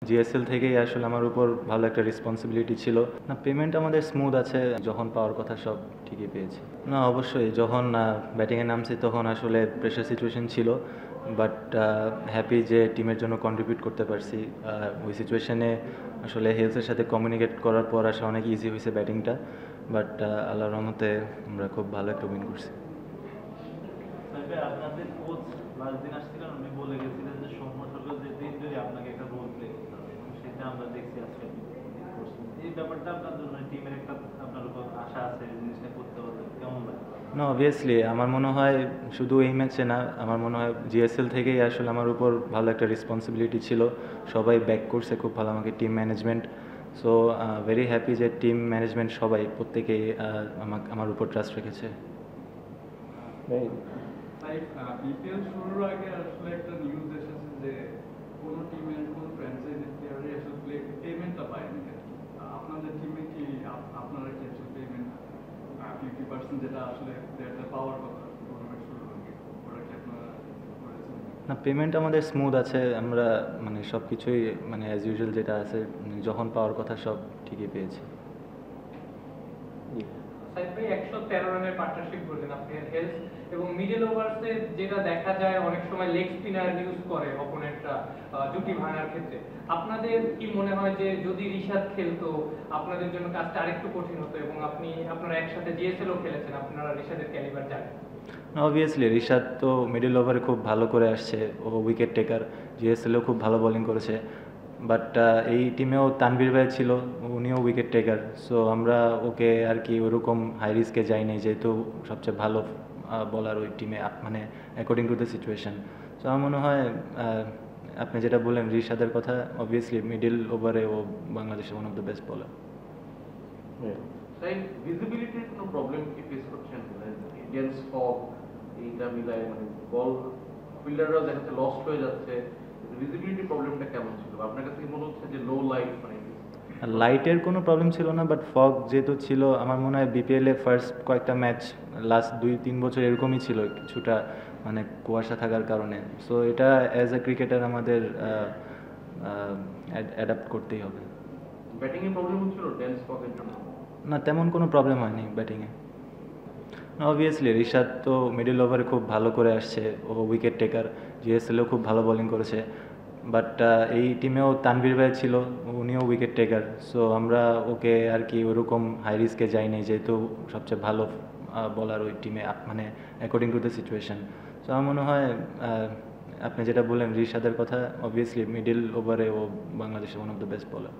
GSL থেকেই আসলে আমার উপর ভালো একটা রেসপন্সিবিলিটি ছিল। না, পেমেন্ট আমাদের স্মুথ আছে, যখন পাওয়ার কথা সব ঠিকই পেয়েছি। না, অবশ্যই যখন ব্যাটিংয়ে নামছি তখন আসলে প্রেশার সিচুয়েশন ছিল, বাট হ্যাপি যে টিমের জন্য কন্ট্রিবিউট করতে পারছি। ওই সিচুয়েশনে আসলে হেলসের সাথে কমিউনিকেট করার পর আসলে অনেক ইজি হয়েছে ব্যাটিংটা, বাট আল্লাহর রহমতে আমরা খুব ভালো একটা উইন করছি। আপনাদের কোচ লাস্ট দিন আসছিলেন, উনি বলে গেছিলেন যে সৌম্য সরকার যেতে ইনজুরি আপনাকে একটা রোল প্লে করতে হবে, এবং সেটা আমরা দেখছি আজকে আপনি করছেন। এই ব্যাপারটা আপনার জন্য টিমের একটা আপনার উপর আশা আছে, এই জিনিসটা করতে পারবেন, কেমন লাগে? না, অবভিয়াসলি আমার মনে হয় শুধু এই ম্যাচে না, আমার মনে হয় জিএসএল থেকেই আসলে আমার উপর ভালো একটা রেসপন্সিবিলিটি ছিল। সবাই ব্যাক করছে খুব ভালো আমাকে, team management. So very happy যে টিম ম্যানেজমেন্ট সবাই প্রত্যেকেই আমার উপর ট্রাস্ট রেখেছে। বিপিএল শুরুর আগে আসলে একটা নিউজ এসেছে যে কোনো টিমের কোনো ফ্র্যাঞ্চাইজি প্লেয়ারই আসলে পেমেন্টটা পায়নি। আপনাদের টিমে কি আপনারা কি আসলে পেমেন্ট 50% যেটা আসলে প্লেয়ারটা পাওয়ার কথা টুর্নামেন্ট শুরুর আগে, ওটা কি আপনারা করেছেন? না, পেমেন্ট আমাদের স্মুথ আছে, আমরা মানে সব কিছুই মানে অ্যাজ ইউজুয়াল যেটা আছে, যখন পাওয়ার কথা সব ঠিকই পেয়েছি। সাইদ ভাই 113 রানের পার্টনারশিপ করলেন আপনার হেলথ এবং মিডল ওভারসে, যেটা দেখা যায় অনেক সময় লেগ স্পিনার ইউজ করে অপোনেন্টরা জুটি ভাঙার ক্ষেত্রে। আপনাদের কি মনে হয় যে যদি রিশাদ খেলতো আপনাদের জন্য কাজটা আরেকটু কঠিন হতো, এবং আপনারা একসাথে জিএসএলও খেলেছেন, আপনারা রিশাদের ক্যালিবার জানেন? অবভিয়াসলি রিশাদ তো মিডল ওভারে খুব ভালো করে আসছে, ও উইকেট টেকার, জিএসএলও খুব ভালো বোলিং করেছে। বাট এই টিমেও তানভীর ভাই ছিল, উনিও উইকেট টেকার। সো আমরা ওকে আর কি ওরকম হাই রিস্কে যাইনি, যেহেতু সবচেয়ে ভালো বলার ওই টিমে, মানে according to the situation. So আমার মনে হয় আপনি যেটা বললেন রিশাদের কথা, অবভিয়াসলি মিডল ওভারে ও বাংলাদেশের ওয়ান অফ দ্য বেস্ট বলার। সাইড ভিজিবিলিটির কোনো প্রবলেম কি ফেস করছেন? ইন্ডিয়ান্স ফগ এইটা মিলায় মানে বল ফিল্ডাররাও দেখাচ্ছে লস্ট হয়ে যাচ্ছে, ভিজিবিলিটি প্রবলেমটা কেমন ছিল? আপনার কাছে কি মনে হচ্ছে যে লো লাইট মানে লাইটের কোনো প্রবলেম ছিল না, বাট ফগ যেহেতু ছিল, আমার মনে হয় বিপিএলে ফার্স্ট কয়েকটা ম্যাচ লাস্ট 2-3 বছর এরকমই ছিল, কিছুটা মানে কুয়াশা থাকার কারণে। সো এটা অ্যাজ এ ক্রিকেটার আমাদের অ্যাডাপ্ট করতেই হবে। ব্যাটিংয়ে প্রবলেম হচ্ছিল ডেন্স ফগের জন্য? না, তেমন কোনো প্রবলেম হয়নি ব্যাটিংয়ে। অবভিয়াসলি রিশাদ তো মিডল ওভারে খুব ভালো করে আসছে, ও উইকেট টেকার, জিএসএলও খুব ভালো বোলিং করেছে। বাট এই টিমেও তানভীর ভাই ছিল, উনিও উইকেট টেকার। সো আমরা ওকে আর কি ওরকম হাই রিস্কে যাইনি, যেহেতু সবচেয়ে ভালো বলার ওই টিমে, মানে according to the situation. So আমার মনে হয় আপনি যেটা বললেন রিশাদের কথা, অবভিয়াসলি মিডল ওভারে ও বাংলাদেশের ওয়ান অফ দ্য বেস্ট বলার।